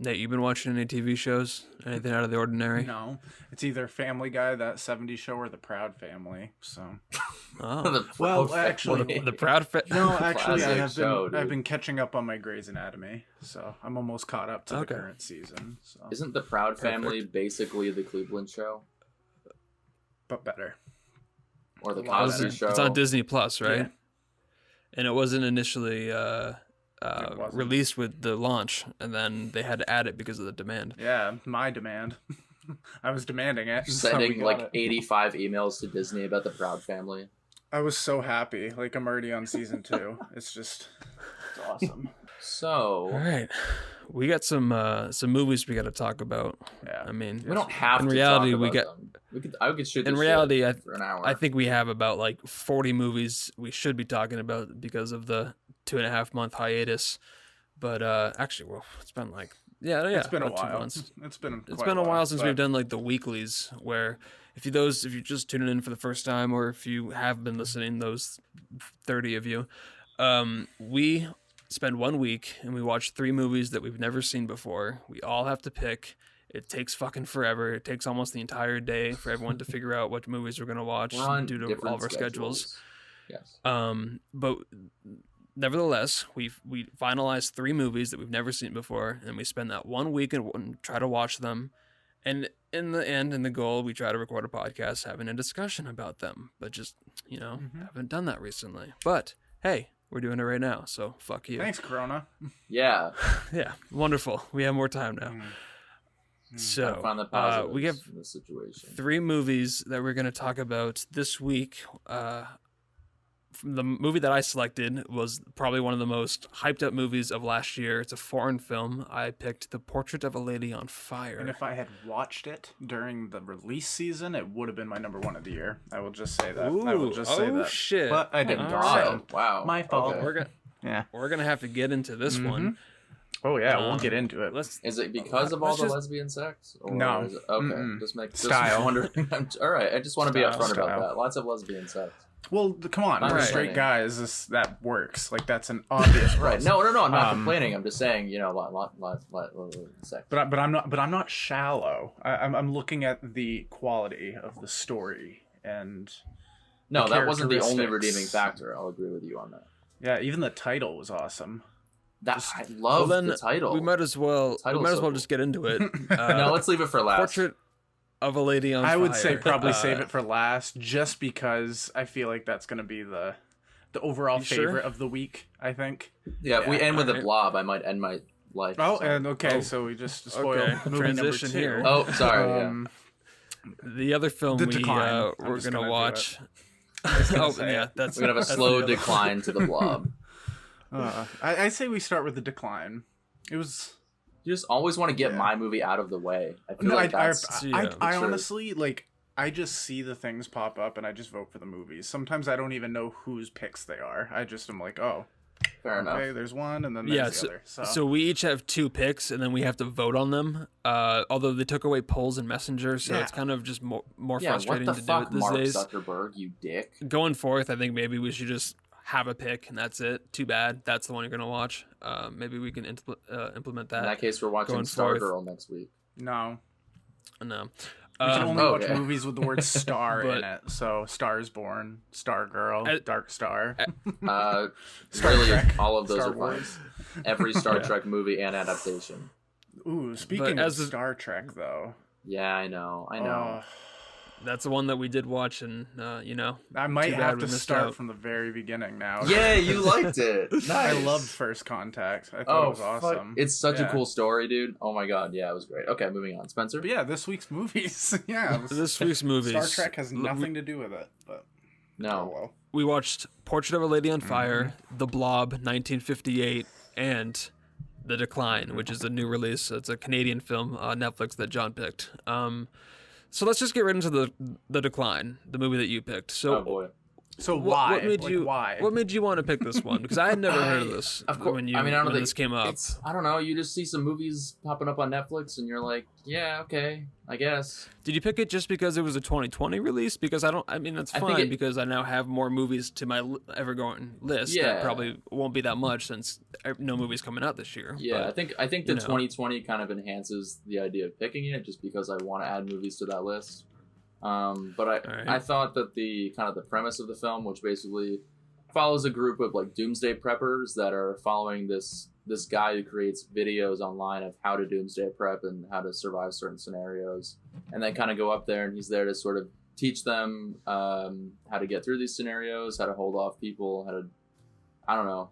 Nate, you been watching any TV shows? Anything out of the ordinary? No, it's either Family Guy, that '70s show, or The Proud Family. So, Oh. well, actually, The Proud no, actually, Classic I've been catching up on my Grey's Anatomy, so I'm almost caught up to the Okay. current season. So, Isn't the Proud Family basically the Cleveland Show but better. or the A lot Cosby better. Show? It's on Disney Plus, right? Yeah. And it wasn't initially wasn't. released with the launch, and then they had to add it because of the demand. Yeah, my demand. I was demanding it. so we Sending got like it. 85 emails to Disney about the Proud Family. I was so happy. Like, I'm already on season 2. It's awesome. So All right, we got some movies we got to talk about. Yeah. I mean, we don't have in to reality, talk we about get. them. I could shoot In this reality, shit for an hour. I think we have about like 40 movies we should be talking about because of the 2.5 month hiatus. But actually, well, it's been like It's been a about 2 while. months. It's been It's been a while since we've done like the weeklies, where if you're just tuning in for the first time, or if you have been listening, those 30 of you, we spend 1 week and we watch 3 movies that we've never seen before. We all have to pick. It takes fucking forever. It takes almost the entire day for everyone to figure out what movies we're gonna watch We're on due to different all of our schedules. Yes. But nevertheless, we finalized 3 movies that we've never seen before, and we spend that 1 week and try to watch them. And in the end, in the goal, we try to record a podcast having a discussion about them. But just, haven't done that recently. But hey, we're doing it right now, so fuck you. Thanks, Corona. Yeah. Yeah, wonderful. We have more time now. So Find the positives we have in this situation. 3 movies that we're going to talk about this week. The movie that I selected was probably one of the most hyped up movies of last year. It's a foreign film. I picked The Portrait of a Lady on Fire. And if I had watched it during the release season, it would have been my number 1 of the year. I will just say that. I will just say that. Shit. But I didn't. All right. So Wow. my fault. Okay. We're gonna have to get into this one. Oh yeah, we'll get into it. Is it because of all the lesbian sex? Or No. Is it, okay. Mm-mm. Just Style. wondering. All right. I just want to be Style, upfront about style. that. Lots of lesbian sex. Well, come on, Not we're right. straight guys. That works. Like, that's an obvious Right. plus. No. I'm not complaining. I'm just saying, lot sex. But I'm not shallow. I'm looking at the quality of the story and. No, the that wasn't the only characteristics. redeeming factor. I'll agree with you on that. Yeah, even the title was awesome. I love the title. We might as well Title's so cool. just get into it. No, let's leave it for last. Portrait of a Lady on Fire. I would say probably save it for last, just because I feel like that's going to be the overall You sure? favorite of the week. I think. Yeah, if we end with a alright. Blob, I might end my life. Oh, so. and okay, Oh. so we just spoiled Okay, movie transition number 2. here. Oh, sorry. The other film The we Decline. we're just gonna gonna do watch. gonna Oh say yeah, it. that's We're gonna have a that's slow the other- decline to the Blob. I say we start with The Decline. It was. You just always want to get Yeah. my movie out of the way. I feel No, like that's yeah, I sure. honestly like. I just see the things pop up and I just vote for the movies. Sometimes I don't even know whose picks they are. I just am like, oh, fair enough. okay, there's one and then there's the other. So we each have 2 picks, and then we have to vote on them. Although they took away polls and Messenger, so it's kind of just more Yeah, what frustrating the to do fuck, it these Mark days. Zuckerberg, you dick. Going forth, I think maybe we should just have a pick, and that's it. Too bad. That's the one you're gonna watch. Maybe we can implement that. In that case, we're watching going forth. Stargirl next week. No. No. We can only watch okay. movies with the word star But- in it. So Star is Born, Stargirl, Dark Star. Star Really, Trek, all of those Star are fine. Wars. Every Star Trek movie and adaptation. Ooh, speaking of as a- Star Trek, though. Yeah, I know. That's the one that we did watch, and I might Too bad have we to missed start out. from the very beginning now. Yeah, you liked it. Nice. I loved First Contact. I thought it was awesome. It's such a Yeah. cool story, dude. Oh my god, yeah, it was great. Okay, moving on. Spencer? But yeah, this week's movies. Yeah. it was- this week's movies. Star Trek has nothing to do with it, but No. oh well. We watched Portrait of a Lady on Fire, Mm-hmm. The Blob, 1958, and The Decline, which is a new release. It's a Canadian film on Netflix that John picked. So let's just get right into the Decline, the movie that you picked. So Oh boy. So why? What made Like, you? why? What made you want to pick this one? Because I had never heard of this Of course. when you I mean, I don't when think this came up. I don't know. You just see some movies popping up on Netflix, and you're like, yeah, okay, I guess. Did you pick it just because it was a 2020 release? Because I mean, that's I think fine it- because I now have more movies to my ever-going list. Yeah. That probably won't be that much since no movie's coming out this year. Yeah, but, I think the you know. 2020 kind of enhances the idea of picking it, just because I want to add movies to that list. But Alright. I thought that the kind of the premise of the film, which basically follows a group of like doomsday preppers that are following this guy who creates videos online of how to doomsday prep and how to survive certain scenarios, and they kind of go up there, and he's there to sort of teach them how to get through these scenarios, how to hold off people, how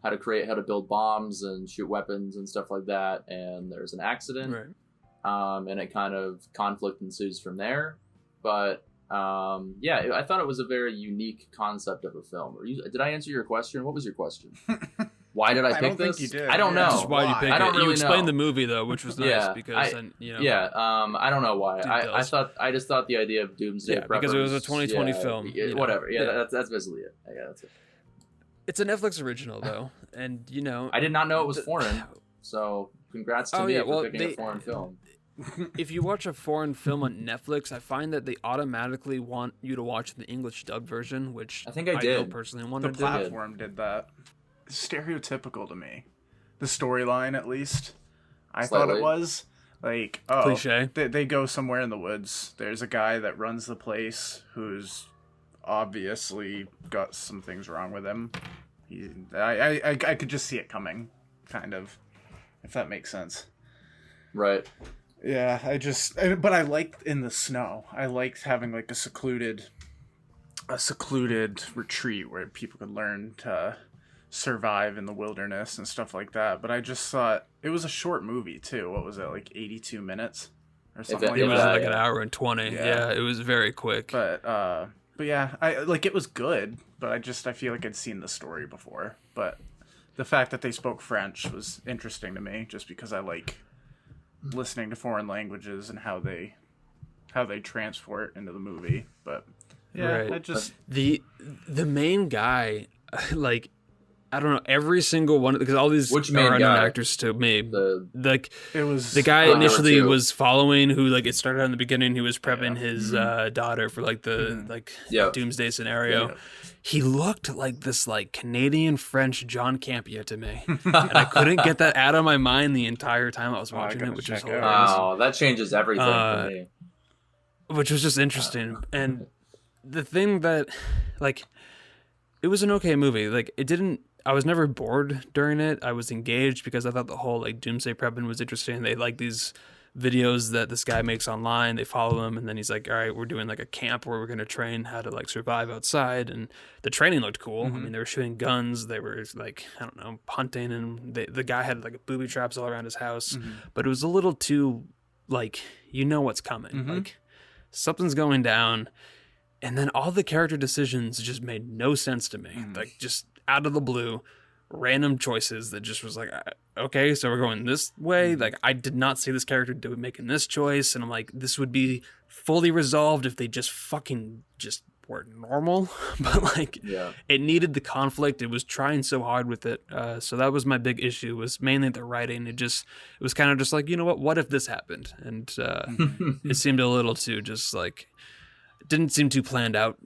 to build bombs and shoot weapons and stuff like that. And there's an accident, Right. and it kind of conflict ensues from there. But yeah, I thought it was a very unique concept of a film. Did I answer your question? What was your question? Why did I pick don't think this? you did. I don't Yeah. know. Just why you pick I it. don't really You explained know. the movie though, which was nice Yeah, because then you know. Yeah, I don't know why. Details. I just thought the idea of doomsday Yeah, because it was a preppers- 2020 yeah, film, yeah, you know. whatever. Yeah, Yeah. that's basically it. Yeah, that's it. It's a Netflix original though, and you know. I did not know it was foreign, so congrats to Oh, me yeah, for well, picking a foreign film. If you watch a foreign film on Netflix, I find that they automatically want you to watch the English dub version, which I think I don't did. personally The want to do. platform did that. Stereotypical to me. The storyline, at least. I thought Slightly. it was. Like, oh, Cliche. They go somewhere in the woods. There's a guy that runs the place who's obviously got some things wrong with him. I could just see it coming, kind of, if that makes sense. Right. Yeah, but I liked in the snow. I liked having like a secluded retreat where people could learn to survive in the wilderness and stuff like that. But I just thought it was a short movie too. What was it, like 82 minutes or something it like It was that? like yeah. an hour and 20. Yeah. Yeah, it was very quick. But yeah, I like it was good, but I feel like I'd seen the story before. But the fact that they spoke French was interesting to me, just because I like listening to foreign languages and how they transport into the movie. But yeah, Right. I just the main guy, like, I don't know, every single one, because all these Which are main unknown guy? actors to me. Like it was the guy there were initially two. was following, who like it started out in the beginning. He was prepping his daughter for like the like Yeah. doomsday scenario. Yeah. He looked like this like Canadian French John Campea to me, and I couldn't get that out of my mind the entire time I was I watching gotta it, which is check it out. hilarious. Oh, that changes everything Uh, for me. Which was just interesting. And the thing that, like, it was an okay movie. Like, I was never bored during it. I was engaged because I thought the whole, like, doomsday prepping was interesting. They like these videos that this guy makes online. They follow him, and then he's like, all right, we're doing, like, a camp where we're going to train how to, like, survive outside. And the training looked cool. I mean, they were shooting guns. They were, like, I don't know, hunting. And the guy had, like, booby traps all around his house. But it was a little too, like, you know what's coming. Like, something's going down, and then all the character decisions just made no sense to me. Like, just out of the blue, random choices that just was like, okay, so we're going this way. Like, I did not see this character making this choice, and I'm like, this would be fully resolved if they just fucking just were normal. But like, Yeah. it needed the conflict. It was trying so hard with it. So that was my big issue, was mainly the writing. It was kind of just like, you know what if this happened? And it seemed a little too just like, it didn't seem too planned out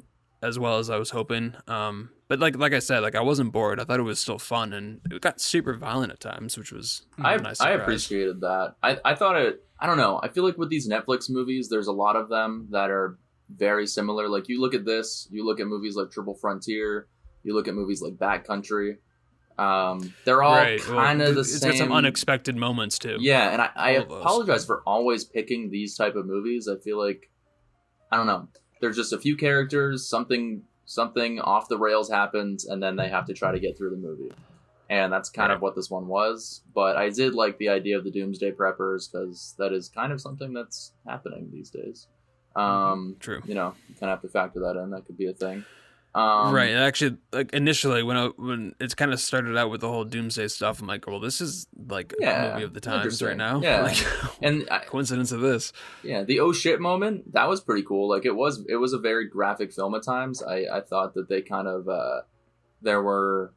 as well as I was hoping. But like I said, like, I wasn't bored. I thought it was still fun, and it got super violent at times, which was a nice I surprise. appreciated that. I thought I don't know. I feel like with these Netflix movies, there's a lot of them that are very similar. Like, you look at this, you look at movies like Triple Frontier, you look at movies like Backcountry. They're all kind of the it's same. got some unexpected moments too. Yeah, and I All of those. apologize for always picking these type of movies. I feel like, I don't know, there's just a few characters, something off the rails happens, and then they have to try to get through the movie. And that's kind of what this one was. But I did like the idea of the Doomsday Preppers, because that is kind of something that's happening these days. True. You know, you kind of have to factor that in. That could be a thing. Right, and actually, like initially when it's kind of started out with the whole doomsday stuff, I'm like, well, this is like a movie of the times right now. Yeah, like, and coincidence of this. Yeah, the oh shit moment, that was pretty cool. Like it was a very graphic film at times. I thought that they kind of there were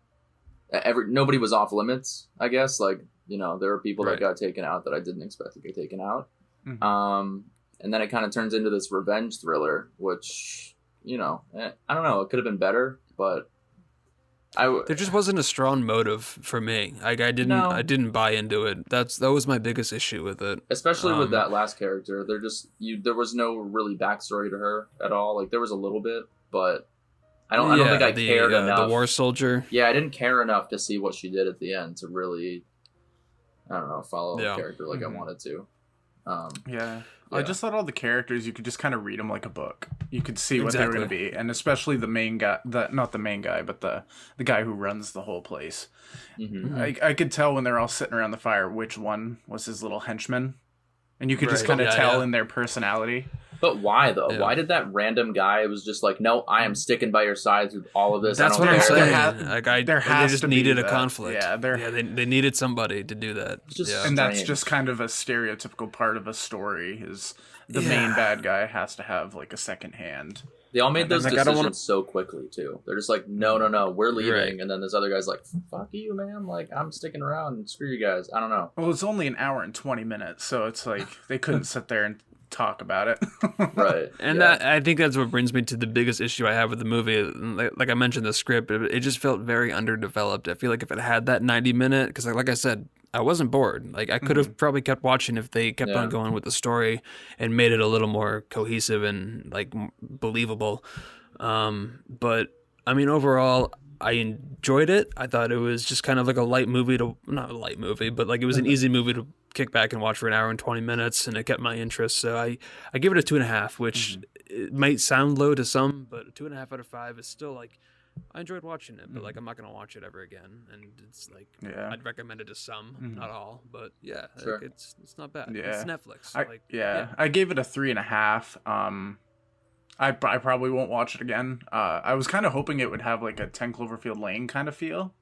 nobody was off limits. I guess like there were people that got taken out that I didn't expect to get taken out. Mm-hmm. And then it kind of turns into this revenge thriller, which. I don't know. It could have been better, but there just wasn't a strong motive for me. Like I didn't buy into it. That was my biggest issue with it. Especially with that last character. There was no really backstory to her at all. Like there was a little bit, but I don't think I cared enough. The war soldier. Yeah, I didn't care enough to see what she did at the end to really, I don't know, follow the character like I wanted to. Yeah. I just thought all the characters, you could just kind of read them like a book. You could see what they were going to be. And especially the main guy, not the main guy, but the guy who runs the whole place. Mm-hmm. I could tell when they're all sitting around the fire which one was his little henchman. And you could just kind of tell in their personality. But why, though? Yeah. Why did that random guy was just like, no, I am sticking by your side through all of this. That's what I'm saying. They just needed a that. conflict. Yeah, they needed somebody to do that. And that's just kind of a stereotypical part of a story is the main bad guy has to have like a second hand. They all made those decisions so quickly, too. They're just like, no, we're leaving. Right. And then this other guy's like, fuck you, man. Like, I'm sticking around. Screw you guys. I don't know. Well, it's only an hour and 20 minutes, so it's like they couldn't sit there and talk about it. Right. And I think that's what brings me to the biggest issue I have with the movie. Like I mentioned, the script, it just felt very underdeveloped. I feel like if it had that 90-minute, because like I said, I wasn't bored. Like I could have probably kept watching if they kept on going with the story and made it a little more cohesive and like believable. But I mean, overall, I enjoyed it. I thought it was just kind of like a light movie not a light movie, but like it was an easy movie to kick back and watch for an hour and 20 minutes, and it kept my interest. So I give it a 2.5, which it might sound low to some, but a 2.5 out of 5 is still like, I enjoyed watching it, but like I'm not gonna watch it ever again. And it's like I'd recommend it to some, not all, but like, it's not bad. Yeah, it's Netflix. I gave it a 3.5. I probably won't watch it again. I was kind of hoping it would have like a 10 Cloverfield Lane kind of feel.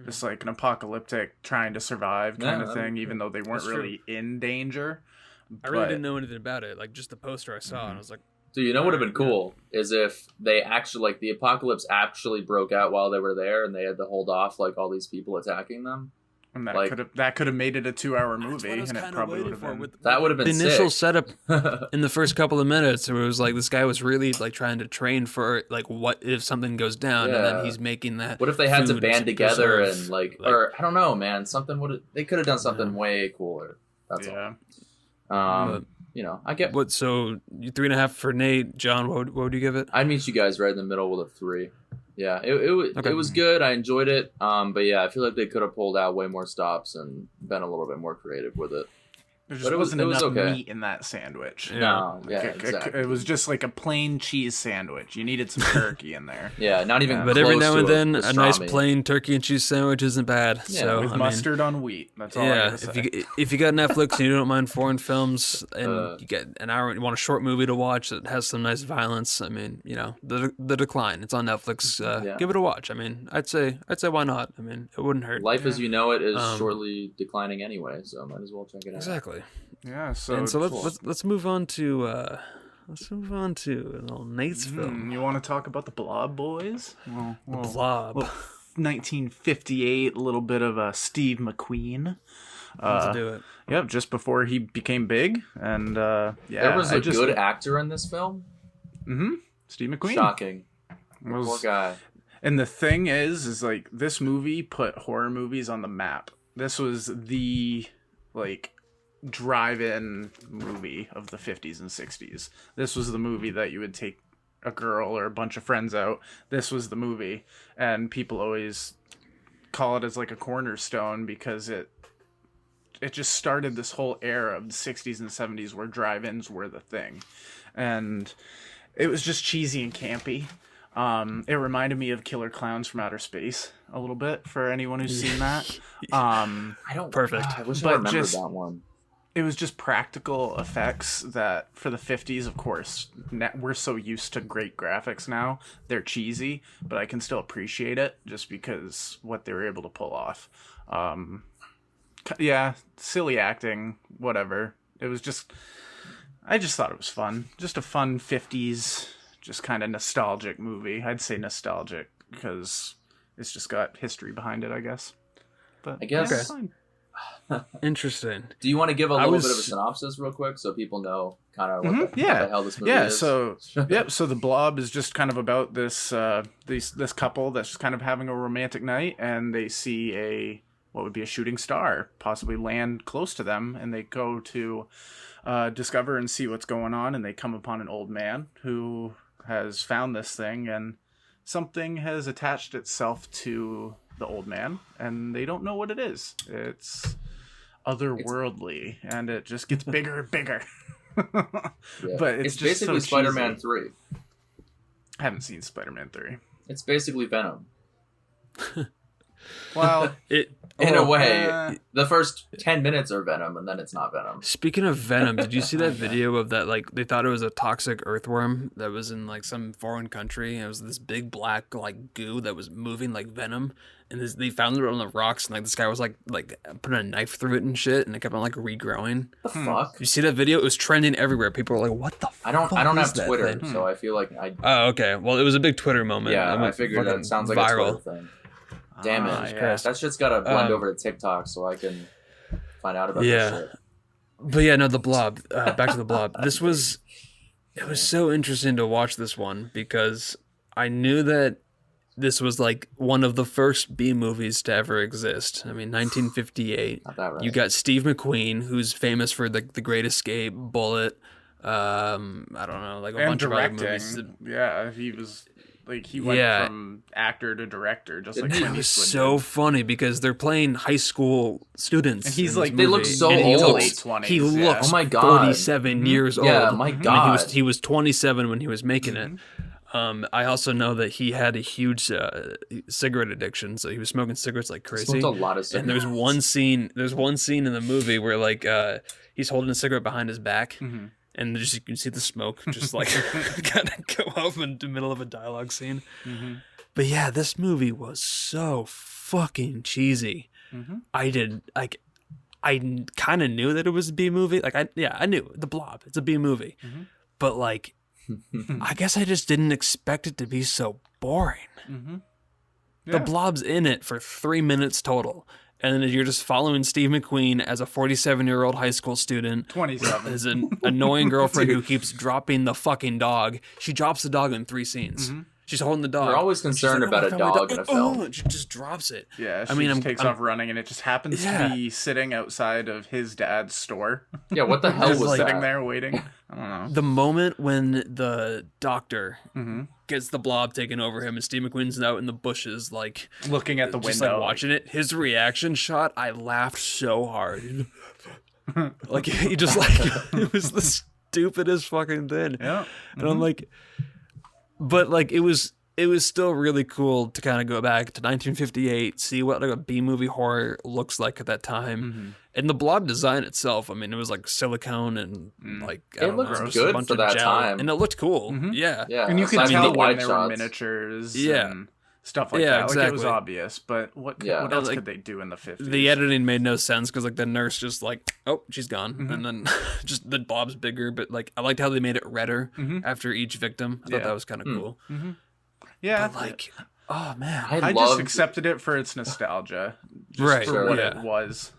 Just like an apocalyptic trying to survive kind of thing, even though they weren't really in danger. I really didn't know anything about it. Like just the poster I saw, and I was like, so what would have been cool is if they actually, like, the apocalypse actually broke out while they were there and they had to hold off, like, all these people attacking them. And that could have made it a 2-hour movie, and it probably would have been. That would have been the initial sick. setup in the first couple of minutes. It was like this guy was really like trying to train for like what if something goes down, and then he's making that. What if they had to band together and like, or I don't know, man. They could have done something way cooler. That's all. I get what. So 3.5 for Nate. John, what would you give it? I'd meet you guys right in the middle with a 3. Yeah, it was good. I enjoyed it. But I feel like they could have pulled out way more stops and been a little bit more creative with it. There just wasn't enough meat in that sandwich. No, exactly. It was just like a plain cheese sandwich. You needed some turkey in there. Yeah, not even. But every now and then, a nice plain turkey and cheese sandwich isn't bad. Yeah, so with mustard on wheat. That's all. Yeah, if you got Netflix and you don't mind foreign films, and you get an hour, you want a short movie to watch that has some nice violence. I mean, the Decline. It's on Netflix. Give it a watch. I mean, I'd say why not? I mean, it wouldn't hurt. Life as you know it is shortly declining anyway, so might as well check it out. Exactly. Yeah, so let's move on to a little Nate's film. You want to talk about the Blob boys? Blob. 1958, a little bit of Steve McQueen. Let's do it. Yep, just before he became big, and there was a good actor in this film. Steve McQueen. Shocking. Poor guy. And the thing is like this movie put horror movies on the map. This was the drive-in movie of the 50s and 60s. This was the movie that you would take a girl or a bunch of friends out. This was the movie, and people always call it as like a cornerstone because it just started this whole era of the 60s and 70s where drive-ins were the thing, and it was just cheesy and campy. It reminded me of Killer Clowns from Outer Space a little bit for anyone who's seen that. Perfect. I wish I remembered that one. it was just practical effects that for the 50s, of course, we're so used to great graphics now. They're cheesy, but I can still appreciate it just because what they were able to pull off. Yeah, silly acting, whatever. It was just, I just thought it was fun. Just a fun 50s, just kind of nostalgic movie. I'd say nostalgic because it's just got history behind it, I guess. But I guess. yeah, it's fine. Interesting. Do you want to give a little bit of a synopsis real quick so people know kind of what the hell this movie is? So so the Blob is just kind of about this this couple that's just kind of having a romantic night, and they see what would be a shooting star possibly land close to them, and they go to discover and see what's going on, and they come upon an old man who has found this thing, and something has attached itself to the old man, and they don't know what it is. It's otherworldly, and it just gets bigger and bigger. But it's just basically so Spider-Man cheesy. 3. I haven't seen Spider-Man 3. It's basically Venom. Well, in a way, the first 10 minutes are Venom, and then it's not Venom. Speaking of Venom, did you see that video of that? Like, they thought it was a toxic earthworm that was in like some foreign country. And it was this big black like goo that was moving like venom, and they found it on the rocks. And like this guy was like putting a knife through it and shit, and it kept on like regrowing. The fuck? You see that video? It was trending everywhere. People were like, "What the?" I don't is have that Twitter, thing? so I feel like I. Oh, okay. Well, it was a big Twitter moment. Yeah, It I went figured that fucking sounds like viral. a Twitter thing. Damn it! Yeah. That shit's gotta blend over to TikTok so I can find out about this shit. But yeah, no, the Blob. Back to the Blob. It was so interesting to watch this one because I knew that this was like one of the first B movies to ever exist. I mean, 1958. Not that right. You got Steve McQueen, who's famous for the Great Escape, Bullet. I don't know, like a and bunch of other directing. movies. Yeah, he was like he went from actor to director, just like It Clint was Eastwood so did. funny because they're playing high school students. And he's in this like, they look movie, so and he old. looks- Late 20s, He yeah. looks Oh my God. 47 years old. Yeah, my I mean, God. he was 27 when he was making it. I also know that he had a huge cigarette addiction, so he was smoking cigarettes like crazy. Smoked a lot of And there's one scene in the movie where like he's holding a cigarette behind his back. And just you can see the smoke just like kind of go up in the middle of a dialogue scene. But yeah, this movie was so fucking cheesy. I kind of knew that it was a B movie. Like I knew the Blob. It's a B movie. But like, I guess I just didn't expect it to be so boring. The Blob's in it for 3 minutes total. And then you're just following Steve McQueen as a 47-year-old high school student. 27. As an annoying girlfriend who keeps dropping the fucking dog. She drops the dog in 3 scenes. She's holding the dog. We're always and she's concerned like, about "Oh, a I found my dog in a film." and she just drops it. Yeah, she I mean, just takes I'm- off running, and it just happens to be sitting outside of his dad's store. Yeah, what the hell Just was like- Sitting that? there waiting. I don't know. The moment when the doctor gets the Blob taken over him and Steve McQueen's out in the bushes, like Looking at the just window. like watching it, his reaction shot, I laughed so hard. Like he just like it was the stupidest fucking thing. Yeah. And I'm like, but like it was still really cool to kind of go back to 1958, see what like a B movie horror looks like at that time, and the Blob design itself. I mean, it was like silicone and like I It don't looked know, just good a bunch for of that gel, time. and it looked cool. Yeah, Yeah, And you could aside from tell the when wide there were shots. miniatures Yeah. and stuff like Yeah, that. Like, it was exactly. obvious, but what Yeah. else Like, could they do in the 50s? the editing made no sense because like the nurse just like, oh, she's gone, and then just the Blob's bigger. But like I liked how they made it redder after each victim. I thought Yeah. that was kind of cool. Yeah, But like, oh man, I just loved- accepted it for its nostalgia. Just Right, for what yeah. it was.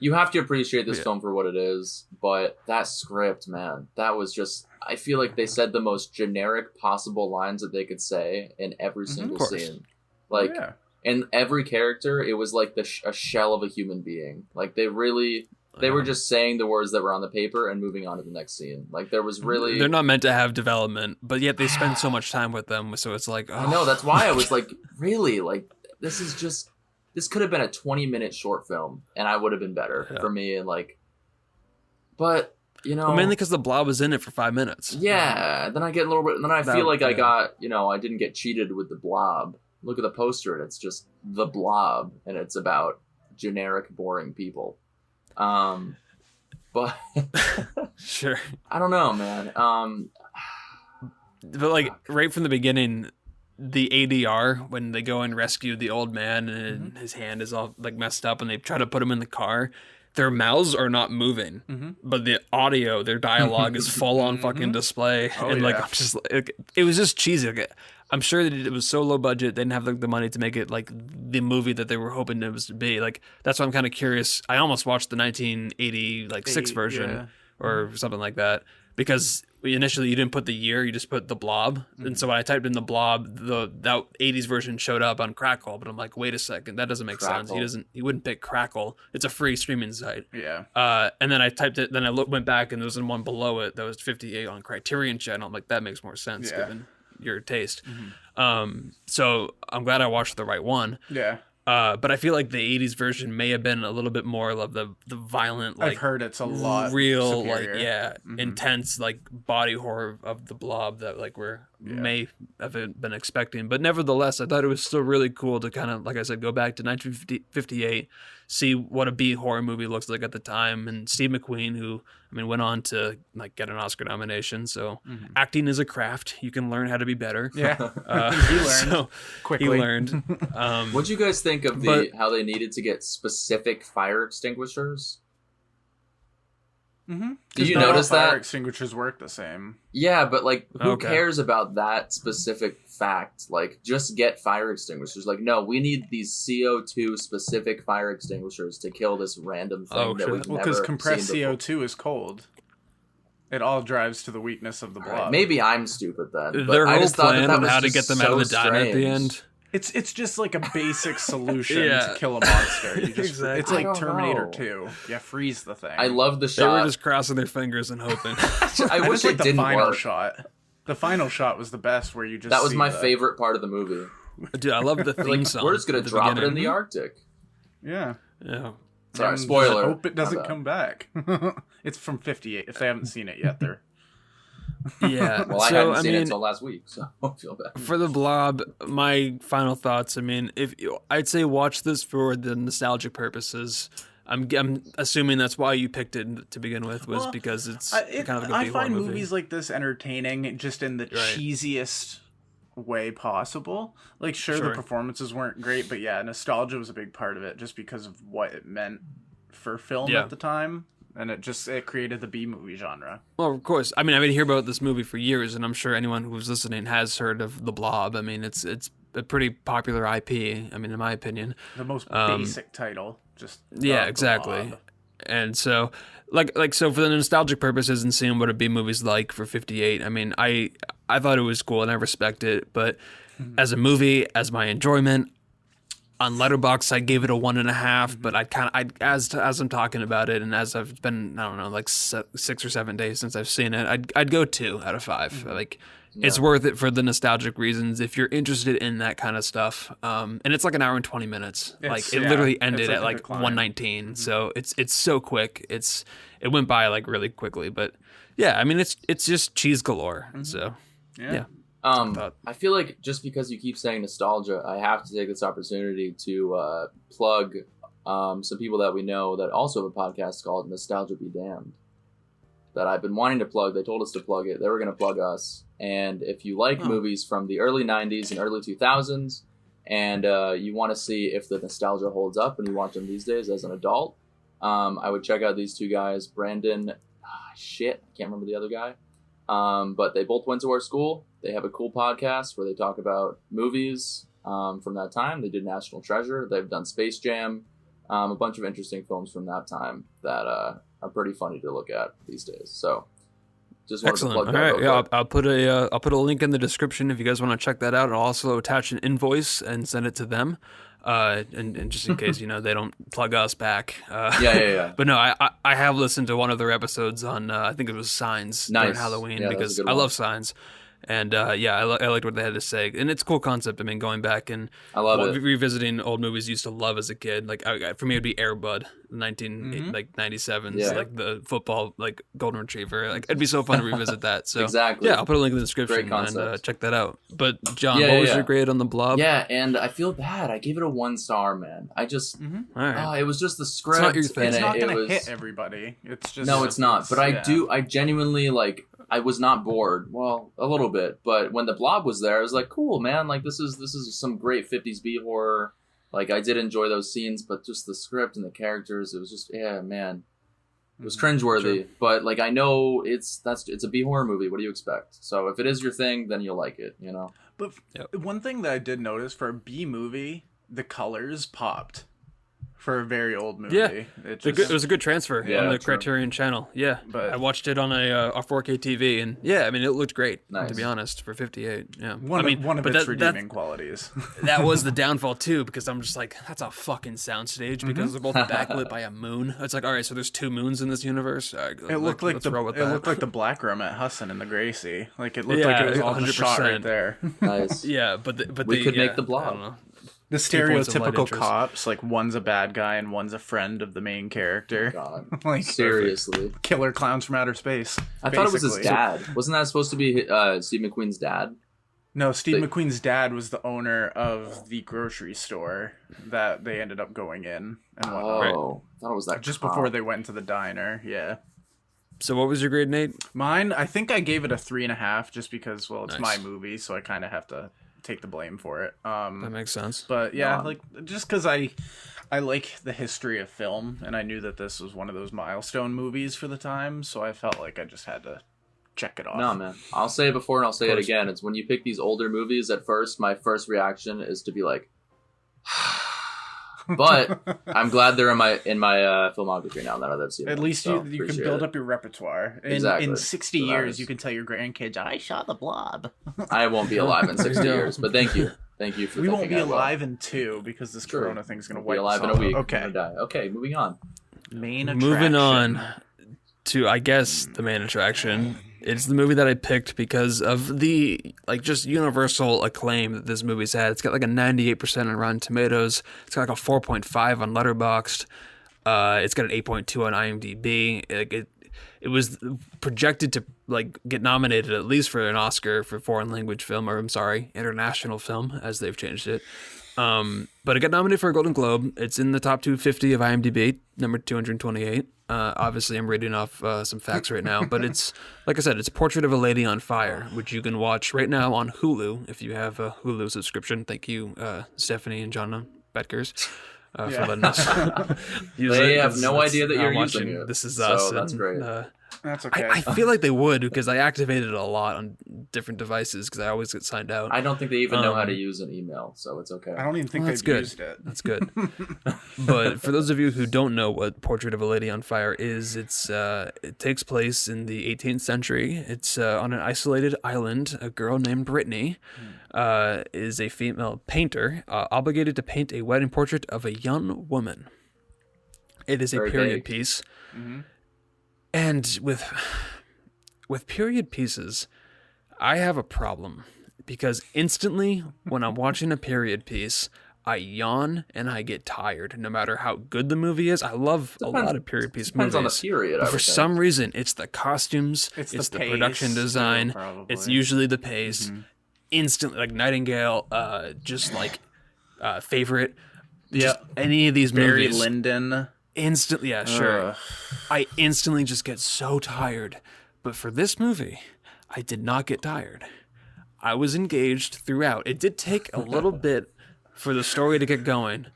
You have to appreciate this Yeah. film for what it is, but that script, man, that was just. I feel like they said the most generic possible lines that they could say in every single course. scene. Like, Yeah. in every character, it was like a shell of a human being. Like, they were just saying the words that were on the paper and moving on to the next scene. Like, there was really. they're not meant to have development, but yet they spend so much time with them. So it's like, I know, that's why I was like, really? Like, this is just. This could have been a 20-minute short film, and I would have been better for me. And like. But, you know. Well, mainly because the Blob was in it for 5 minutes. Yeah, then I get a little bit. Then I That- feel like I yeah. got, I didn't get cheated with the Blob. Look at the poster, and it's just the Blob, and it's about generic, boring people. But Sure. I don't know, man. But like right from the beginning, the ADR when they go and rescue the old man and his hand is all like messed up and they try to put him in the car, their mouths are not moving, but the audio, their dialogue is full on fucking display. Oh, and like yeah. I'm just like, it was just cheesy. Like, I'm sure that it was so low budget, they didn't have the money to make it like the movie that they were hoping it was to be. Like that's why I'm kind of curious. I almost watched the 1980 like six version or something like that because initially you didn't put the year, you just put the Blob. And so when I typed in the Blob, that 80s version showed up on Crackle, but I'm like, wait a second, that doesn't make sense. He wouldn't pick Crackle. It's a free streaming site. Yeah. And then I typed it, then I went back and there was one below it that was 58 on Criterion channel. I'm like, that makes more sense given your taste. So I'm glad I watched the right one. Yeah. But I feel like the 80s version may have been a little bit more of the violent, like I've heard it's a lot real, superior. like intense, like body horror of the Blob that like may have been expecting. But nevertheless, I thought it was still really cool to kind of, like I said, go back to 1958, see what a B horror movie looks like at the time, and Steve McQueen, who went on to like get an Oscar nomination. So acting is a craft; you can learn how to be better. Yeah. He learned so quickly. He learned. What'd you guys think of how they needed to get specific fire extinguishers? Did you notice that fire extinguishers work the same? Yeah, but like, who cares about that specific fact? Like, just get fire extinguishers. Like, no, we need these CO2 specific fire extinguishers to kill this random thing that we've never because compressed seen before. CO2 is cold. It all drives to the weakness of the Blob. Right, maybe I'm stupid then. But Their I whole just thought plan that on was how to just get them so out of the diner at the end. It's just like a basic solution to kill a monster. You just, Exactly. It's like Terminator 2. Yeah, freeze the thing. I love the They shot. were just crossing their fingers and hoping. I wish like it the didn't final work. shot. The final shot was the best, where you just That was see my favorite part of the movie. Dude, I love the theme Like, song. we're just gonna at the drop it in beginning. the Arctic. Yeah. Yeah. Sorry, And spoiler. Hope it doesn't My bad. come back. It's from 58. If they haven't seen it yet, they're Yeah. Well, I So, hadn't I seen it mean, until last week, so I don't feel bad. for the Blob, my final thoughts. I'd say watch this for the nostalgic purposes. I'm assuming that's why you picked it to begin with, was because it's kind of like a I B-horror find movie. movies like this entertaining just in the cheesiest way possible. Like, sure, the performances weren't great, but yeah, nostalgia was a big part of it just because of what it meant for film at the time. And it created the B-movie genre. Well, of course. I've been hearing about this movie for years, and I'm sure anyone who's listening has heard of The Blob. It's a pretty popular IP, in my opinion. The most basic title. Just exactly. Blob. And so, so for the nostalgic purposes and seeing what a B movie's like for 58, I thought it was cool and I respect it. But as a movie, as my enjoyment, on Letterboxd, I gave it a 1.5, but as I'm talking about it, and as I've been, I don't know, like 6 or 7 days since I've seen it, I'd go 2 out of 5. It's worth it for the nostalgic reasons if you're interested in that kind of stuff. And it's like an hour and 20 minutes. It literally ended at like 1:19, so it's so quick. It went by like really quickly, but yeah, it's just cheese galore. So yeah. I feel like just because you keep saying nostalgia, I have to take this opportunity to plug some people that we know that also have a podcast called Nostalgia Be Damned that I've been wanting to plug. They told us to plug it. They were going to plug us. And if you like movies from the early 90s and early 2000s and you want to see if the nostalgia holds up and you watch them these days as an adult, I would check out these two guys, Brandon, I can't remember the other guy. But they both went to our school. They have a cool podcast where they talk about movies from that time. They did National Treasure. They've done Space Jam, a bunch of interesting films from that time that are pretty funny to look at these days. So just wanted excellent. to plug All that. right, yeah, I'll put a link in the description if you guys want to check that out. I'll also attach an invoice and send it to them. And just in case they don't plug us back. Yeah. But no, I have listened to one of their episodes on I think it was Signs during Halloween because I love Signs, And yeah, I liked what they had to say, and it's a cool concept. I mean, going back and I love it. revisiting old movies I used to love as a kid. Like for me, it'd be Air Bud, 97's Yeah. like the football like golden retriever. Like it'd be so fun to revisit that. So Exactly. yeah, I'll put a link in the description Great concept. and check that out. But John, Yeah, what was yeah. your grade on the Blob? Yeah, and I feel bad. I gave it a 1 star, man. I just, All right. it was just the script. not your thing. and It's not it going to was, hit everybody. It's just No, it's not. But yeah. I genuinely, like, I was not bored. Well, a little bit. But when the Blob was there, I was like, cool, man. Like, this is some great 50s B horror. Like, I did enjoy those scenes, but just the script and the characters, it was just, yeah, man. It was cringeworthy. Sure. But, like, I know it's a B horror movie. What do you expect? So if it is your thing, then you'll like it, you know? But Yep. one thing that I did notice for a B movie, the colors popped for a very old movie. Yeah. It It was a good transfer Yeah, on the true. Criterion channel. Yeah, But- I watched it on a 4K TV, and yeah, I mean it looked great. Nice. To be honest, for 58. Yeah, one I mean, of but its that redeeming qualities. that was the downfall too, because I'm just like, that's a fucking soundstage because they're both backlit by a moon. It's like, all right, so there's 2 moons in this universe. All right, It looked like let's roll with that. looked like the black room at Husson and the Gracie. Like it looked like it was all just shot 100%. right there. Nice. Yeah, but We could make the I Blob. don't know. The 2 points of light stereotypical interest. cops, like one's a bad guy and one's a friend of the main character. God. Like Seriously. killer clowns from outer space. I thought it was his basically. dad. Wasn't that supposed to be Steve McQueen's dad? No, Steve They- McQueen's dad was the owner of the grocery store that they ended up going in and whatnot. Oh, I thought it was that Just cop. before they went into the diner, yeah. So what was your grade, Nate? Mine, I think I gave it a 3.5 just because, well, it's Nice. my movie, so I kind of have to take the blame for it. That makes sense. But yeah, Yeah. like just because I like the history of film, and I knew that this was one of those milestone movies for the time, so I felt like I just had to check it off. No, man. I'll say it before and I'll say Of it course. again. It's when you pick these older movies, at first, my first reaction is to be like, but I'm glad they're in my filmography now that I've seen At them, least so you can appreciate build it. up your repertoire. Exactly. In 60 So that years, is- you can tell your grandkids, I shot the Blob. I won't be alive in 60 Yeah. years, but thank you. Thank you for We won't thinking be I will. alive in 2 because this True. corona thing's going to We'll be wipe alive us in a all week. out. I'm Okay. gonna die. Okay, moving on. Main attraction. Moving on to, I guess, the main attraction. It's the movie that I picked because of the like just universal acclaim that this movie's had. It's got like a 98% on Rotten Tomatoes. It's got like a 4.5 on Letterboxd. It's got an 8.2 on IMDb. It was projected to like get nominated at least for an Oscar for foreign language film, or I'm sorry, international film, as they've changed it. But it got nominated for a Golden Globe. It's in the top 250 of IMDb, number 228. Obviously, I'm reading off some facts right now, but it's, like I said, it's Portrait of a Lady on Fire, which you can watch right now on Hulu if you have a Hulu subscription. Thank you, Stephanie and Jonna Betkers, for letting us use They it. have no That's idea that how you're I'm using watching it. This Is So Us. that's great. That's okay. I feel like they would because I activated it a lot on different devices because I always get signed out. I don't think they even know how to use an email, so it's okay. I don't even think Well, that's they've good. used it. That's good. But for those of you who don't know what Portrait of a Lady on Fire is, it takes place in the 18th century. It's on an isolated island. A girl named Brittany is a female painter obligated to paint a wedding portrait of a young woman. It is a Very period vague. piece. Mhm. And with period pieces, I have a problem because instantly when I'm watching a period piece, I yawn and I get tired. No matter how good the movie is, I love a lot of period piece Depends movies. on the period. But I for would think. some reason, it's the costumes, It's it's the the production pace, too, design, probably. it's usually the pace. Instantly, like Nightingale, just like Favorite. Yeah. Just any of these Barry movies. Lyndon. Instantly, yeah, sure. Ugh. I instantly just get so tired. But for this movie, I did not get tired. I was engaged throughout. It did take a little bit for the story to get going.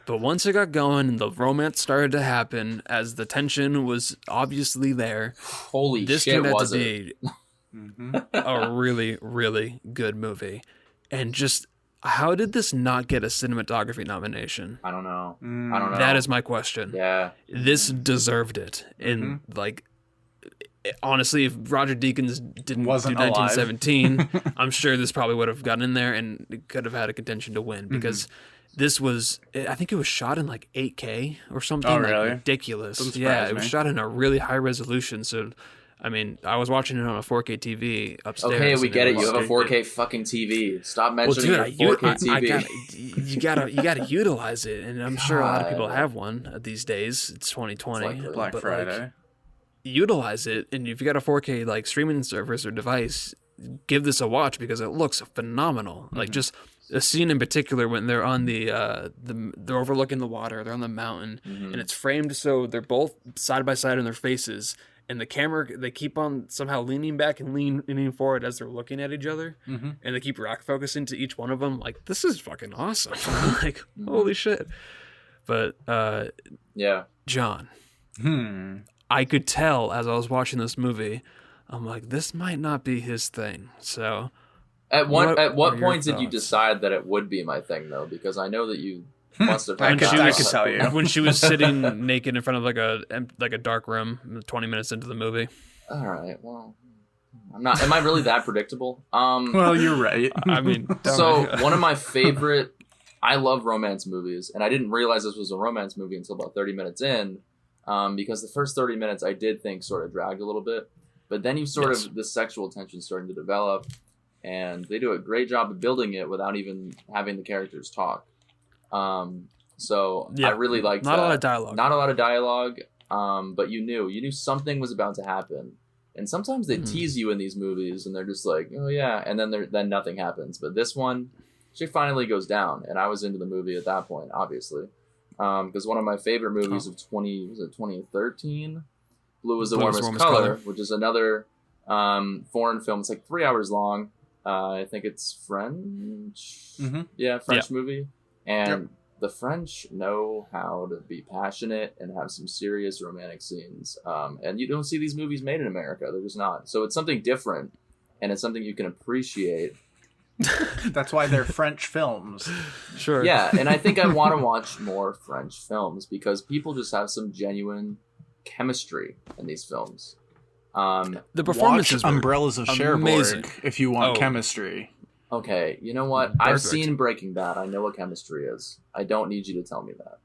But once it got going and the romance started to happen, as the tension was obviously there, Holy this shit, turned out was to it? be a really, really good movie. And just, how did this not get a cinematography nomination? I don't know. I don't know. That is my question. Yeah. This deserved it. And like, honestly, if Roger Deakins didn't Wasn't do alive. 1917, I'm sure this probably would have gotten in there and it could have had a contention to win because this was, I think it was shot in like 8K or something. Oh, like really? ridiculous. Doesn't Yeah, surprise it was me. shot in a really high resolution. So I mean, I was watching it on a 4K TV upstairs. Okay, we get it. You have a was- 4K fucking TV. Stop Well, mentioning dude, your 4K TV. you gotta utilize it, and I'm sure a lot of people God. have one these days. It's 2020, It's like Black but, Friday. Like, utilize it, and if you got a 4K like streaming service or device, give this a watch because it looks phenomenal. Like just a scene in particular when they're on they're overlooking the water, they're on the mountain, and it's framed so they're both side by side in their faces. And the camera, they keep on somehow leaning back and leaning forward as they're looking at each other. And they keep rack focusing to each one of them. Like, this is fucking awesome. Like, holy shit. But, Yeah. John, I could tell as I was watching this movie, I'm like, this might not be his thing. So, At What what are your point did you thoughts? decide that it would be my thing, though? Because I know that you must have. I had could- that. I could tell you. when she was sitting naked in front of like a dark room 20 minutes into the movie. All right. Well, I'm not. Am I really that predictable? Well, you're right. I mean, So one of my favorite. I love romance movies, and I didn't realize this was a romance movie until about 30 minutes in, because the first 30 minutes I did think sort of dragged a little bit, but then you sort of the sexual tension starting to develop, and they do a great job of building it without even having the characters talk. So Yeah. I really liked not that. a lot of dialogue. Not a lot of dialogue, but you knew something was about to happen. And sometimes they tease you in these movies, and they're just like, "Oh yeah," and then nothing happens. But this one, she finally goes down, and I was into the movie at that point, obviously, because one of my favorite movies of 2013, Blue is the Warmest Color, which is another foreign film. It's like 3 hours long. I think it's French. Yeah, French movie, and the French know how to be passionate and have some serious romantic scenes. And you don't see these movies made in America. They're just not. So it's something different, and it's something you can appreciate. That's why they're French films. Sure. Yeah, and I think I want to watch more French films because people just have some genuine chemistry in these films. The performances Watch were Umbrellas of Cherbourg amazing. if you want Oh. chemistry. Okay, you know what? I've Perfect. seen Breaking Bad. I know what chemistry is. I don't need you to tell me that.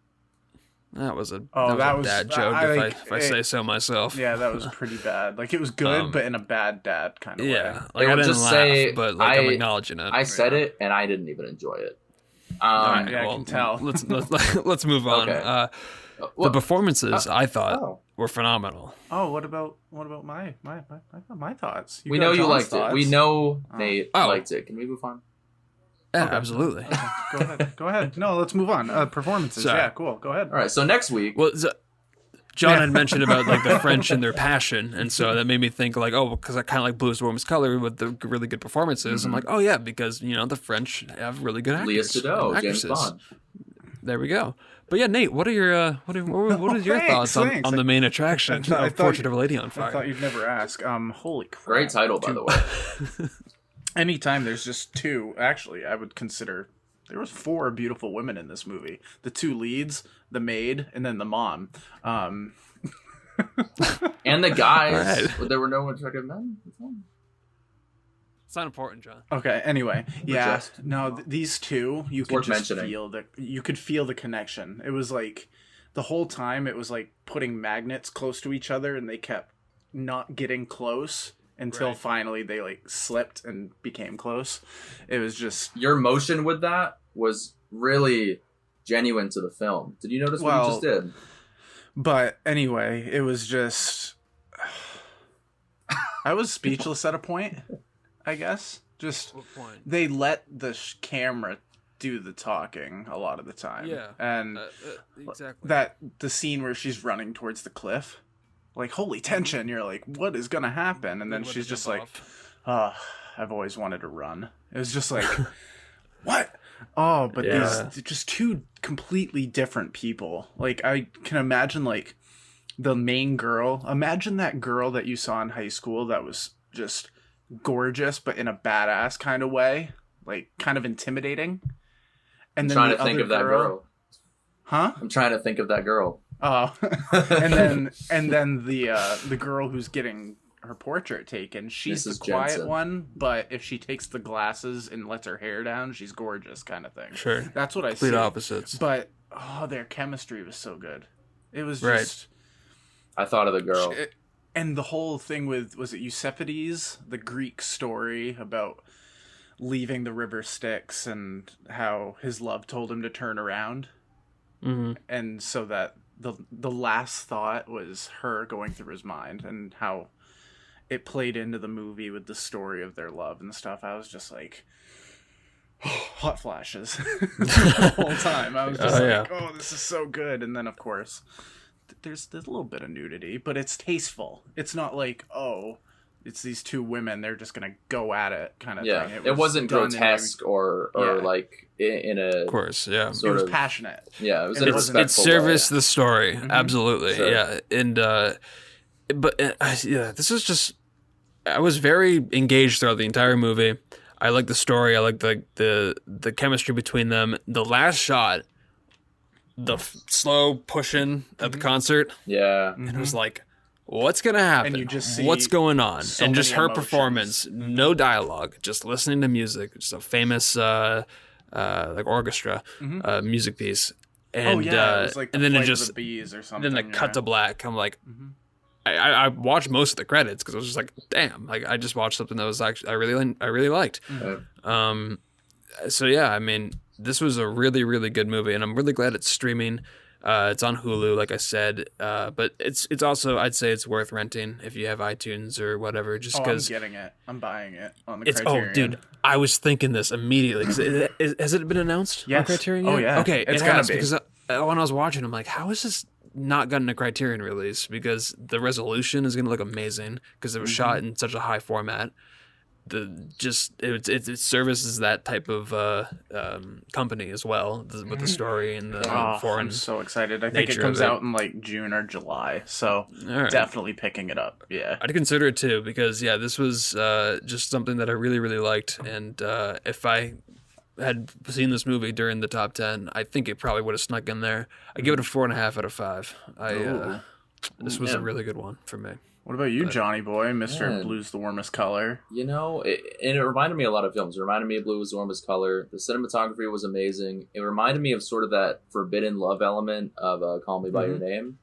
That was a that was- dad joke I if like- I say so myself. Yeah, that was pretty bad. Like, it was good, but in a bad dad kind of way. Yeah, They like I would didn't just laugh, say, but like I'm I- acknowledging it. I said it, and I didn't even enjoy it. Alright, yeah, I can tell. Let's move on. Okay. The Well, performances I thought oh. were phenomenal. Oh, what about my thoughts? We got know you John's liked thoughts. it. We know Nate Oh. liked it. Can we move on? Yeah, Okay. absolutely. Go ahead. Go ahead. No, let's move on. Performances. Sorry. Yeah, cool. Go ahead. All right. So next week, Well, John had mentioned about like the French and their passion, and so that made me think like, oh, because I kind of like Blue's Warmest Color with the really good performances. I'm like, oh yeah, because the French have really good actors. Leah Sado, and James actresses. Bond. There we go. But yeah, Nate, what are your what is your Thanks, thoughts thanks. on the main attraction I of thought Portrait you- of a Lady on I Fire? thought you'd never ask. Holy crap. Great title, by the way. Anytime there's just two, actually, I would consider there was 4 beautiful women in this movie. The 2 leads, the maid, and then the mom. And the guys. All right. There were no attractive men. It's fine. It's not important, John. Okay. Anyway, yeah. just- No, these two, you could worth just mentioning. feel the connection. It was like the whole time. It was like putting magnets close to each other, and they kept not getting close until Right. finally they like slipped and became close. It was just Your motion with that was really genuine to the film. Did you notice what you just did? But anyway, it was just I was speechless at a point, I guess. Just What point? they let the camera do the talking a lot of the time. Yeah. And Exactly. that the scene where she's running towards the cliff, like holy tension, you're like, what is gonna happen? And then Let it she's just jump like, off. I've always wanted to run. It was just like what? Oh, but Yeah. these just 2 completely different people. Like I can imagine like the main girl. Imagine that girl that you saw in high school that was just gorgeous but in a badass kind of way, like kind of intimidating. And I'm then trying the to think other of that girl. Huh? I'm trying to think of that girl. Oh. and then the girl who's getting her portrait taken, she's Mrs. the quiet Jensen. one, but if she takes the glasses and lets her hair down, she's gorgeous kind of thing. Sure. That's what I Complete see. opposites. But their chemistry was so good. It was Right. just I thought of the girl. And the whole thing with, was it Eusippides, the Greek story about leaving the river Styx and how his love told him to turn around. Mm-hmm. And so that the last thought was her going through his mind, and how it played into the movie with the story of their love and stuff. I was just like, hot flashes the whole time. I was just oh, this is so good. And then, of course, there's a little bit of nudity, but it's tasteful. It's not like, oh, it's these two women, they're just gonna go at it kind of thing. It wasn't grotesque or like in a, of course, yeah, it was passionate. Yeah, it was it serviced the story. Mm-hmm. Absolutely, sure. yeah. And this is just, I was very engaged throughout the entire movie. I like the story. I like the chemistry between them. The last shot, the slow pushing at the concert, and it was like, what's gonna happen? And you just see what's going on, so and just many her emotions. performance, no dialogue, just listening to music, just a famous like orchestra music piece. And it was like and then it Flight of just the Bees or something. then it cut to black. I'm like, I watched most of the credits because I was just like, damn, like I just watched something that was actually I really liked. So yeah, I mean, this was a really, really good movie, and I'm really glad it's streaming. It's on Hulu, like I said, but it's also, I'd say it's worth renting if you have iTunes or whatever, just because. I'm getting it. I'm buying it on the Criterion. Oh, dude, I was thinking this immediately. Has it been announced on Yes. Criterion? Oh, yet? yeah. Okay, It's it gonna has, be. because when I was watching, I'm like, how is this not gotten a Criterion release? Because the resolution is going to look amazing because it was shot in such a high format. It services that type of company as well with the story and the foreign. I'm so excited. I think it nature comes of it. out in like June or July, so All right. definitely picking it up. Yeah. I'd consider it too because this was just something that I really, really liked, and if I had seen this movie during the top 10, I think it probably would have snuck in there. I give it a 4.5 out of 5. This was a really good one for me. What about you, Johnny Boy, Mr. Man. Blue's the Warmest Color? You know, it reminded me of a lot of films. It reminded me of Blue was the Warmest Color. The cinematography was amazing. It reminded me of sort of that forbidden love element of Call Me By Your Name.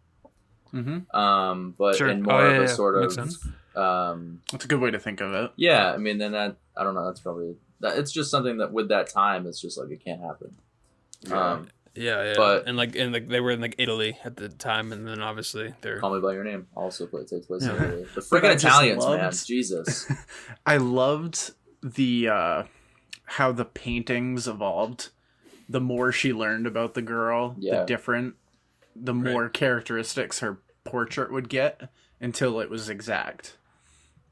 Mm-hmm. But Sure. in more of a sort Makes of... sense. That's a good way to think of it. Yeah, I mean, then that... I don't know, that's probably... It's just something that with that time, it's just like, it can't happen. Yeah. But- and they were in like Italy at the time, and then obviously they're Call Me By Your Name also takes place in Yeah. Italy. The But I freaking just Italians, loved- man. Jesus. I loved the how the paintings evolved. The more she learned about the girl, the more characteristics her portrait would get until it was exact.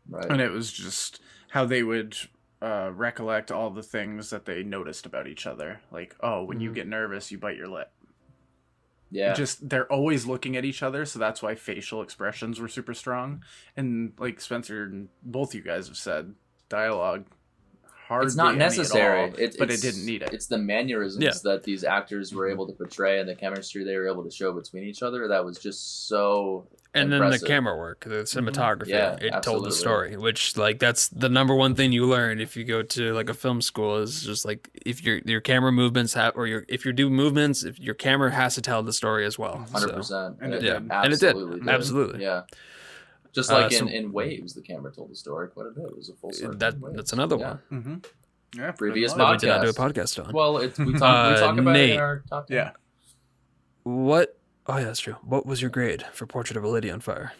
Right. And it was just how they would recollect all the things that they noticed about each other. Like, oh, when you get nervous, you bite your lip. Yeah. Just, they're always looking at each other, so that's why facial expressions were super strong. And like Spencer and both you guys have said, dialogue hardly It's not any necessary. at all, but it didn't need it. It's the mannerisms that these actors were able to portray and the chemistry they were able to show between each other that was just so and impressive. then the camera work, the cinematography, Yeah, it told absolutely. the story, which like that's the number one thing you learn if you go to like a film school is just like if your camera movements have if you do movements, if your camera has to tell the story as well. 100%. And it Yeah, did. and it did. Absolutely Absolutely. Yeah. Just like so- in Waves, the camera told the story quite a bit. It was a full circle. That's another Yeah. one Mm-hmm. Yeah, Previous that we did not do a podcast. podcast on. Well, we talk about it Nate. in our top 10. Yeah. What? Oh yeah, that's true. What was your grade for Portrait of a Lady on Fire?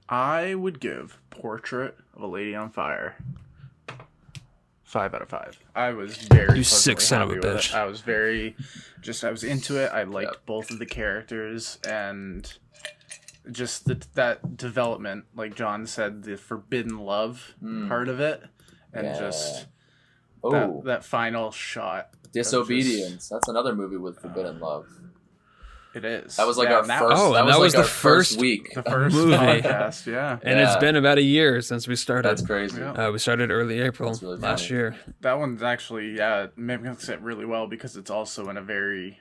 I would give Portrait of a Lady on Fire 5 out of 5. I was very You sick pleasantly son of a happy with bitch. it. I was into it. I liked both of the characters and just that development, like John said, the forbidden love part of it, and just that final shot. Disobedience. That's another movie with forbidden love. It is. That was like Yeah, our and that first. Oh, that and was that like was our the first- week. the first movie. podcast. Yeah, And it's Yeah. been about a year since we started. That's crazy. Yeah. We started early April That's really last funny. year. that one's actually mimics it really well because it's also in a very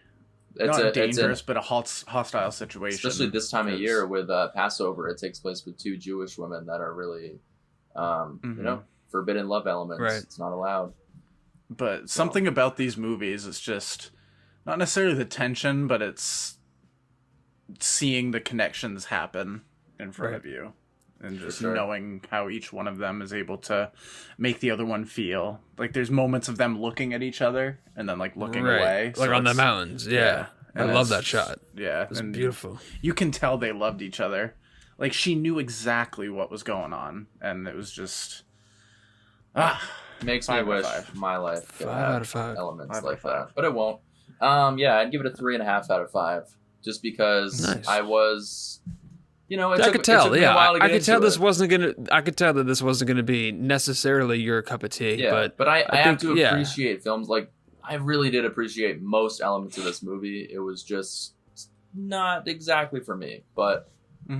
It's not a dangerous, but a hostile situation. especially this time of Because- year with Passover. It takes place with two Jewish women that are really, forbidden love elements. Right. It's not allowed. But something about these movies is just not necessarily the tension, but it's seeing the connections happen in front Right. of you. and just sure. knowing how each one of them is able to make the other one feel. Like there's moments of them looking at each other and then like looking away, like so on the it's- mountains. Yeah, I And love it's that shot. Yeah, It's and beautiful. you can tell they loved each other. Like she knew exactly what was going on, and it was just Makes me 5 out of wish 5. my life could 5 have out of 5. elements 5 out like of 5. that, but it won't. Yeah, I'd give it a 3.5 out of 5, just because Nice. I was, it I took, could it tell. took me a Yeah, while to I get could tell into this it. wasn't gonna. I could tell that this wasn't gonna be necessarily your cup of tea. Yeah, but I have think- to yeah. appreciate films. Like, I really did appreciate most elements of this movie. It was just not exactly for me. But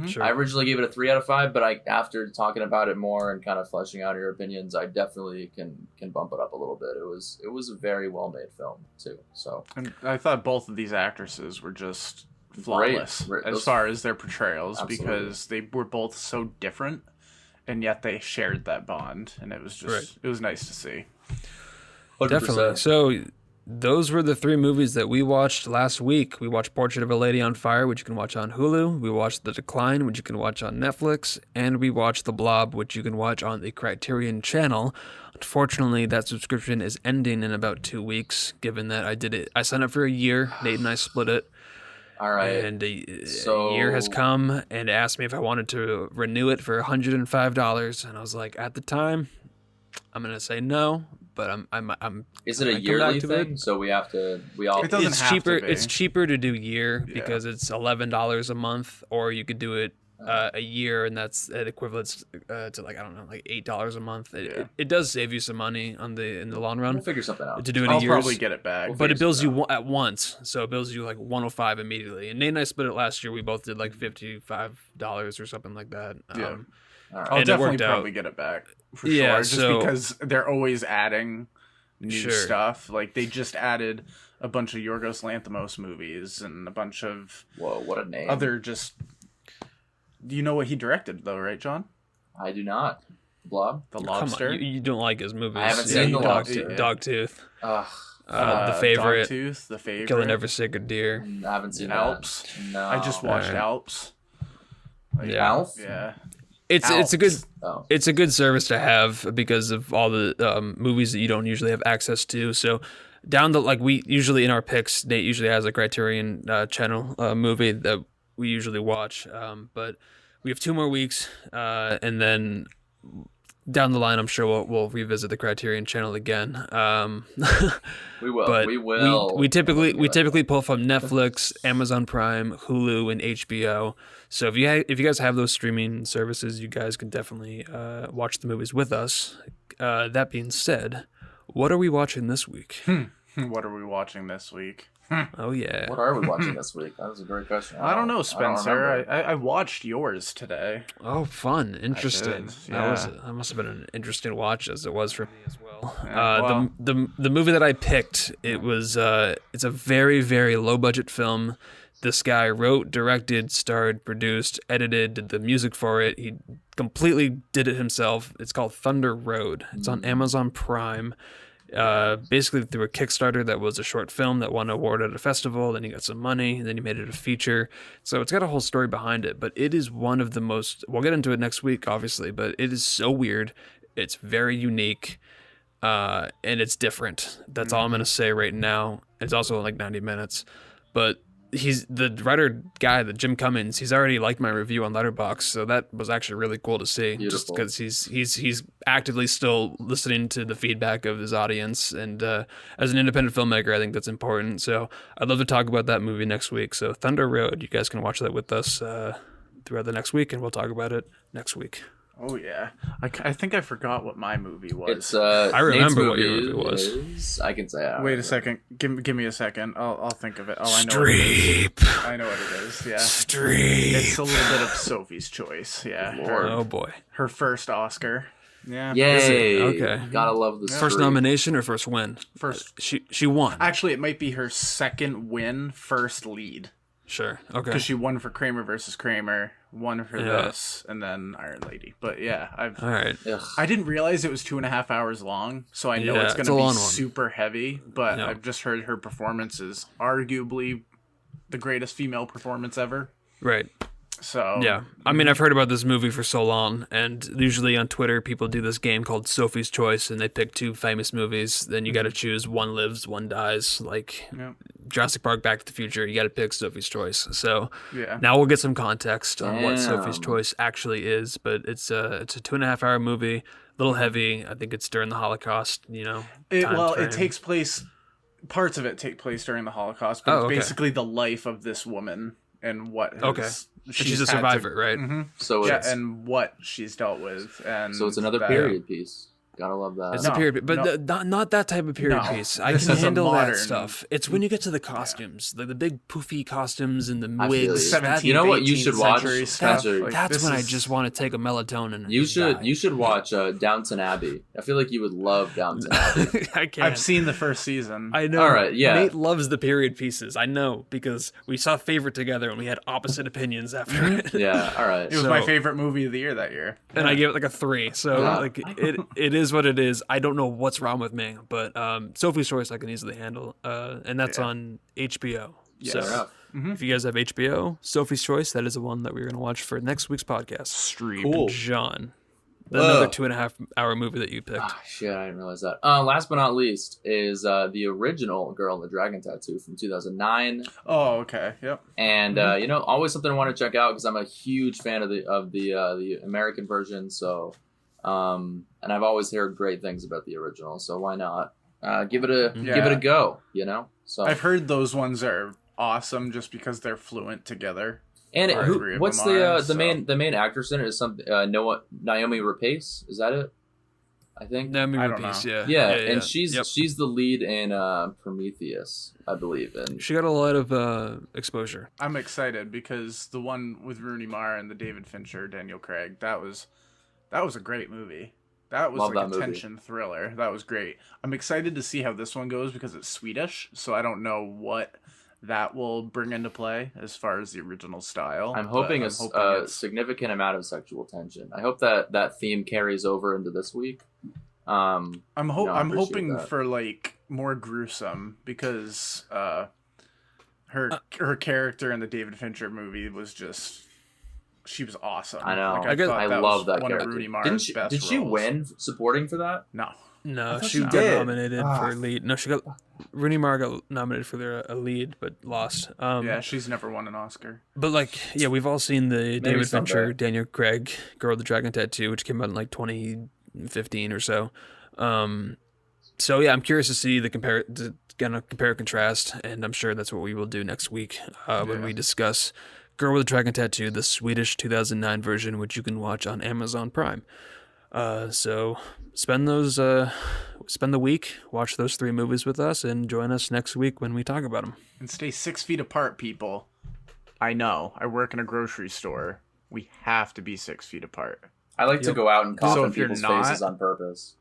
Sure. I originally gave it a 3 out of 5. But after talking about it more and kind of fleshing out your opinions, I definitely can bump it up a little bit. It was a very well made film too. So And I thought both of these actresses were just flawless Great. as Those- far as their portrayals Absolutely. because they were both so different, and yet they shared that bond, and it was just Right. it was nice to see. 100%. Definitely. So those were the 3 movies that we watched last week. We watched Portrait of a Lady on Fire, which you can watch on Hulu. We watched The Decline, which you can watch on Netflix. And we watched The Blob, which you can watch on the Criterion channel. Unfortunately, that subscription is ending in about 2 weeks, given that I signed up for a year. Nate and I split it. All right. And a So- year has come and asked me if I wanted to renew it for $105. And I was like, at the time, I'm going to say no. But I'm Is it I a come back yearly to thing? it. So we all. It doesn't it's have cheaper. to be. It's cheaper to do year Yeah. because it's $11 a month, or you could do it a year, and that's it equivalent to like I don't know, like $8 a month. It does save you some money in the long run We'll figure something out. to do it in I'll years. probably get it back. Well, But it figure bills something you at once, so it bills you like 105 immediately. And Nate and I split it last year. We both did like $55 or something like that. Yeah. All right. I'll and it definitely worked out. probably get it back for Yeah, sure. Just so- because they're always adding new Sure. stuff. Like they just added a bunch of Yorgos Lanthimos movies and a bunch of Whoa, what a name! other just. Do you know what he directed though, right, John? I do not. Blob. The Come on, Lobster. you don't like his movies. I haven't seen The Lobster. Dogtooth, Ugh, The Favorite, Dogtooth, The Favorite. Killing Every Sacred Deer. I haven't seen Alps. That. No. I just watched Alright. Alps. Like, Yeah. Alf. Yeah. It's a good Alps. Oh. it's a good service to have because of all the movies that you don't usually have access to. So down the we usually in our picks, Nate usually has a Criterion channel movie that we usually watch. But we have 2 more weeks, and then down the line, I'm sure we'll revisit the Criterion channel again. We will. But we will. We typically pull from Netflix, Amazon Prime, Hulu, and HBO. So if you guys have those streaming services, you guys can definitely watch the movies with us. That being said, what are we watching this week? What are we watching this week? Oh yeah, What are we watching this week? That was a great question. I don't know, I Spencer. remember. I watched yours today. oh fun, interesting. did, That must have been an interesting watch as it was for me as well. Yeah, well- The movie that I picked, it's a very very low budget film. This guy wrote, directed, starred, produced, edited, did the music for it. He completely did it himself. It's called Thunder Road. It's on Amazon Prime. Basically through a Kickstarter that was a short film that won an award at a festival. Then he got some money. And then he made it a feature. So it's got a whole story behind it. But it is one of the most. We'll get into it next week, obviously. But it is so weird. It's very unique. And it's different. That's all I'm gonna say right now. It's also like 90 minutes. But he's the writer guy, the Jim Cummins. He's already liked my review on Letterboxd, so that was actually really cool to see. Just Beautiful. because he's actively still listening to the feedback of his audience, and as an independent filmmaker, I think that's important. So I'd love to talk about that movie next week. So Thunder Road, you guys can watch that with us throughout the next week, and we'll talk about it next week. Oh yeah, I think I forgot what my movie was. It's I remember Nate's what your movie movie was. is- I can say. I Wait a remember. second. Give me a second. I'll think of it. Oh, I know Streep. what it is. I know what it is. Yeah. Streep. It's a little bit of Sophie's choice. Yeah. Lord. Oh boy. Her first Oscar. Yeah. Yay! Okay. Gotta love the First streak. nomination or first win? First. She won. Actually, it might be her second win, first lead. Sure. Okay. Because she won for Kramer versus Kramer, won for Yeah. this, and then Iron Lady. But yeah, All right. Ugh. I didn't realize it was 2.5 hours long, so I know Yeah, it's it's going a to long be one. super heavy. But Yeah. I've just heard her performance is arguably the greatest female performance ever. Right. So Yeah, I mean, I've heard about this movie for so long, and usually on Twitter, people do this game called Sophie's Choice, and they pick two famous movies. Then you got to choose one lives, one dies. Like yeah. Jurassic Park, Back to the Future, you got to pick Sophie's Choice. So Yeah. now we'll get some context on what Sophie's Damn. Choice actually is. But it's a 2.5 hour movie, a little heavy. I think it's during the Holocaust. It takes place. Parts of it take place during the Holocaust, but Oh, it's okay. basically the life of this woman and what. Okay. But she's a survivor, right? Mm-hmm. So Yeah, it's and what she's dealt with, and so it's another that- period piece. Gotta love that. It's a period, but not that type of period No, piece. I this can is a handle that modern- stuff. It's when you get to the costumes, like the big poofy costumes and the I feel wigs. you. That, 17th, You know what you 18th should watch, century stuff. Spencer? Like, that's this when I is- just want to take a melatonin. And You just should die. watch Downton Abbey. I feel like you would love Downton Abbey. I can't. I've seen the first season. I know. All right, yeah. Nate loves the period pieces. I know because we saw Favorite together and we had opposite opinions after it. Yeah, all right. It was So- my favorite movie of the year that year. And I gave it like a 3. So Yeah. like it is what it is. I don't know what's wrong with me, but Sophie's Choice I can easily handle, and that's on HBO. Yes. Fair So enough. if you guys have HBO, Sophie's Choice, that is the one that we're gonna watch for next week's podcast. Streep. Cool. John, another Ugh. 2.5 hour movie that you picked. Ah, shit, I didn't realize that. Last but not least is the original Girl in the Dragon Tattoo from 2009, Oh, okay. Yep. and always something I want to check out because I'm a huge fan of the American version. So, and I've always heard great things about the original. So why not give it a go? So I've heard those ones are awesome just because they're fluent together. and all three of what's them are, the main actress in it is some Naomi Rapace? Is that it? I think. Naomi I don't Rapace, know. Yeah, and she's Yep. she's the lead in Prometheus, I believe. And She got a lot of exposure. I'm excited because the one with Rooney Mara and the David Fincher, Daniel Craig, that was a great movie. That was Love like that a movie. tension thriller. That was great. I'm excited to see how this one goes because it's Swedish, so I don't know what that will bring into play as far as the original style. I'm but hoping I'm a it's- significant amount of sexual tension. I hope that theme carries over into this week. I'm I I'm appreciate hoping that. for like more gruesome because her character in the David Fincher movie was just she was awesome. I know. Like, I guess- thought I that love was that one of character. Rooney Mara's Didn't she? best Did she roles. win supporting for that? No. No, thought she she got did. nominated Ah. for lead. No, she got Rooney Mara got nominated for a lead, but lost. Yeah, she's never won an Oscar. But like, yeah, we've all seen the David someday. Fincher, Daniel Craig, Girl with the Dragon Tattoo, which came out in like 2015 or so. So yeah, I'm curious to see compare and contrast, and I'm sure that's what we will do next week when we discuss Girl with the Dragon Tattoo, the Swedish 2009 version, which you can watch on Amazon Prime. So spend the week, watch those 3 movies with us, and join us next week when we talk about them. And stay 6 feet apart, people. I know. I work in a grocery store. We have to be 6 feet apart. I like to Yep. go out and cough So in if you're people's not- faces on purpose.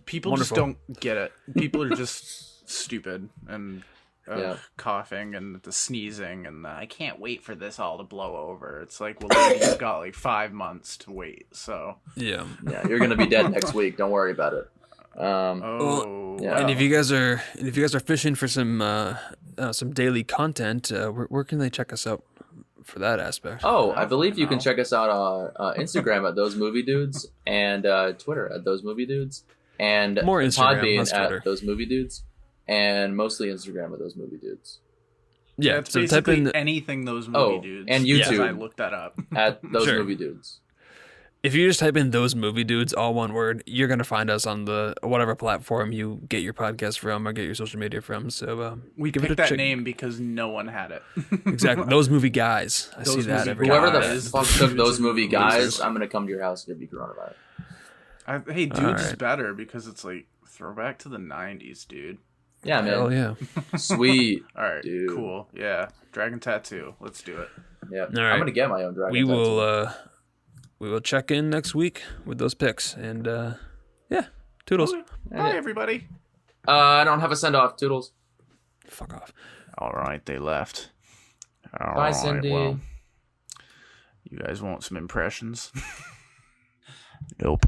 People Wonderful. just don't get it. People are just stupid and Yeah. coughing and the sneezing and the, I can't wait for this all to blow over. It's like, well, you've got like 5 months to wait. So, Yeah. Yeah, you're gonna be dead next week. Don't worry about it. yeah. And if you guys are fishing for some daily content, where can they check us out for that aspect? Oh, I believe you can know. check us out on Instagram at ThoseMovieDudes and Twitter at ThoseMovieDudes and More Instagram, Podbean less Twitter. at ThoseMovieDudes and mostly Instagram at ThoseMovieDudes. Yeah, it's so type basically in anything those movie Oh, dudes. and because YouTube. I looked that up. At Sure. ThoseMovieDudes. if you just type in those movie dudes, all one word, you're gonna find us on the whatever platform you get your podcast from or get your social media from. So We give it picked a that check. name because no one had it. Exactly, those movie guys. I see Those that movie every Whoever time. the Guys. fuck took those movie guys, Losers. I'm gonna come to your house and give you coronavirus. Hey, dudes is Alright. better because it's like throwback to the 90s, dude. Yeah, man. Hell yeah. Sweet. All right, Dude. cool. Yeah, Dragon Tattoo. Let's do it. Yeah. All right. I'm gonna get my own dragon. We tattoo. will check in next week with those picks, and yeah, toodles. Okay. Bye, everybody. I don't have a send off. Toodles. Fuck off. All right, they left. All Bye, right, Cindy. well, you guys want some impressions? Nope.